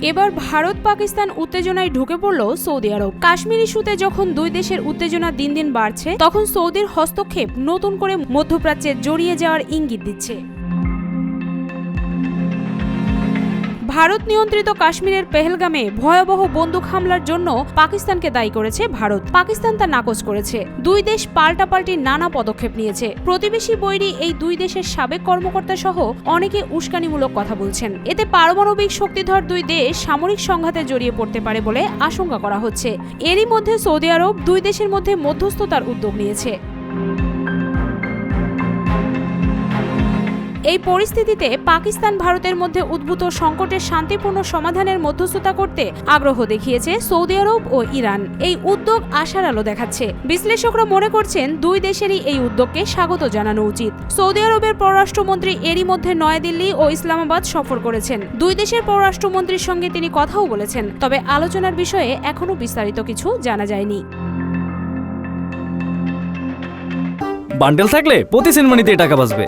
এবার ভারত পাকিস্তান উত্তেজনায় ঢুকে পড়ল সৌদি আরব। কাশ্মীর ইস্যুতে যখন দুই দেশের উত্তেজনা দিন দিন বাড়ছে, তখন সৌদির হস্তক্ষেপ নতুন করে মধ্যপ্রাচ্যে জড়িয়ে যাওয়ার ইঙ্গিত দিচ্ছে। ভারত নিয়ন্ত্রিত কাশ্মীরের পেহেলগামে ভয়াবহ বন্দুক হামলার জন্য পাকিস্তানকে দায়ী করেছে ভারত। পাকিস্তান তা নাকচ করেছে। দুই দেশ পাল্টাপাল্টি নানা পদক্ষেপ নিয়েছে। প্রতিবেশী বৈরী এই দুই দেশের সাবেক কর্মকর্তা সহ অনেকে উস্কানিমূলক কথা বলছেন। এতে পারমাণবিক শক্তিধর দুই দেশ সামরিক সংঘাতে জড়িয়ে পড়তে পারে বলে আশঙ্কা করা হচ্ছে। এরই মধ্যে সৌদি আরব দুই দেশের মধ্যে মধ্যস্থতার উদ্যোগ নিয়েছে। এই পরিস্থিতিতে পাকিস্তান ভারতের মধ্যে উদ্ভূত সংকটের শান্তিপূর্ণ সমাধানের মধ্যস্থতা করতে আগ্রহ দেখিয়েছে সৌদি আরব ও ইরান। এই উদ্যোগ আশার আলো দেখাচ্ছে। বিশ্লেষকরা মনে করছেন দুই দেশেরই এই উদ্যোগকে স্বাগত জানানো উচিত। সৌদি আরবের পররাষ্ট্রমন্ত্রী এরই মধ্যে নয়াদিল্লি ও ইসলামাবাদ সফর করেছেন। দুই দেশের পররাষ্ট্রমন্ত্রীর সঙ্গে তিনি কথাও বলেছেন। তবে আলোচনার বিষয়ে এখনও বিস্তারিত কিছু জানা যায়নি। বান্ডেল থাকলে প্রতি সেনমানিতে টাকা বাঁচবে।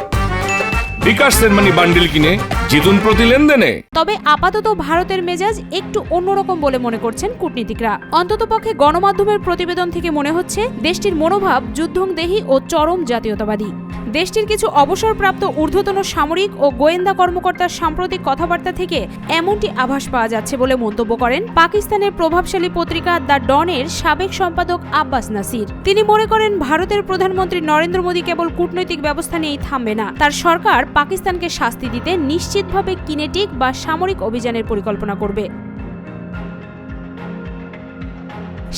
বিকাশ সেনমানি বান্ডিল কিনে জিতুন প্রতি লেনদেনে। তবে আপাতত ভারতের মেজাজ একটু অন্যরকম বলে মনে করছেন কূটনীতিকরা। অন্ততপক্ষে গণমাধ্যমের প্রতিবেদন থেকে মনে হচ্ছে দেশটির মনোভাব যুদ্ধংদেহী ও চরম জাতীয়তাবাদী। দেশটির কিছু অবসরপ্রাপ্ত ঊর্ধ্বতন সামরিক ও গোয়েন্দা কর্মকর্তার সাম্প্রতিক কথাবার্তা থেকে এমনটি আভাস পাওয়া যাচ্ছে বলে মন্তব্য করেন পাকিস্তানের প্রভাবশালী পত্রিকা দ্য ডনের সাবেক সম্পাদক আব্বাস নাসির। তিনি মনে করেন ভারতের প্রধানমন্ত্রী নরেন্দ্র মোদী কেবল কূটনৈতিক ব্যবস্থা নিয়েই থামবে না। তার সরকার পাকিস্তানকে শাস্তি দিতে নিশ্চিতভাবে কিনেটিক বা সামরিক অভিযানের পরিকল্পনা করবে।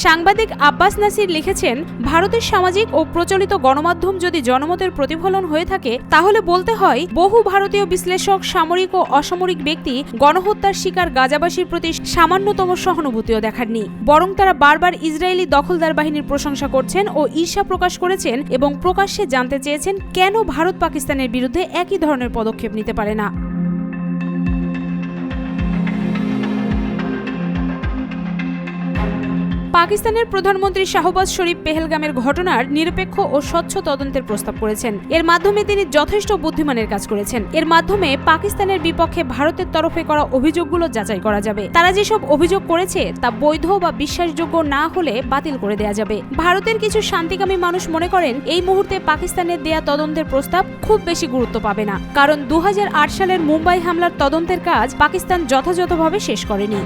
সাংবাদিক আব্বাস নাসির লিখেছেন, ভারতের সামাজিক ও প্রচলিত গণমাধ্যম যদি জনমতের প্রতিফলন হয়ে থাকে, তাহলে বলতে হয় বহু ভারতীয় বিশ্লেষক সামরিক ও অসামরিক ব্যক্তি গণহত্যার শিকার গাজাবাসীর প্রতি সামান্যতম সহানুভূতিও দেখাননি। বরং তারা বারবার ইসরায়েলি দখলদার বাহিনীর প্রশংসা করছেন ও ঈর্ষা প্রকাশ করেছেন এবং প্রকাশ্যে জানতে চেয়েছেন কেন ভারত পাকিস্তানের বিরুদ্ধে একই ধরনের পদক্ষেপ নিতে পারে না। পাকিস্তানের প্রধানমন্ত্রী শাহবাজ শরীফ পেহেলগামের ঘটনার নিরপেক্ষ ও স্বচ্ছ তদন্তের প্রস্তাব করেছেন। এর মাধ্যমে তিনি যথেষ্ট বুদ্ধিমানের কাজ করেছেন। এর মাধ্যমে পাকিস্তানের বিপক্ষে ভারতের তরফে করা অভিযোগগুলো যাচাই করা যাবে। তারা যেসব অভিযোগ করেছে তা বৈধ বা বিশ্বাসযোগ্য না হলে বাতিল করে দেয়া যাবে। ভারতের কিছু শান্তিকামী মানুষ মনে করেন এই মুহূর্তে পাকিস্তানের দেয়া তদন্তের প্রস্তাব খুব বেশি গুরুত্ব পাবে না, কারণ 2008 সালের মুম্বাই হামলার তদন্তের কাজ পাকিস্তান যথাযথভাবে শেষ করেনি।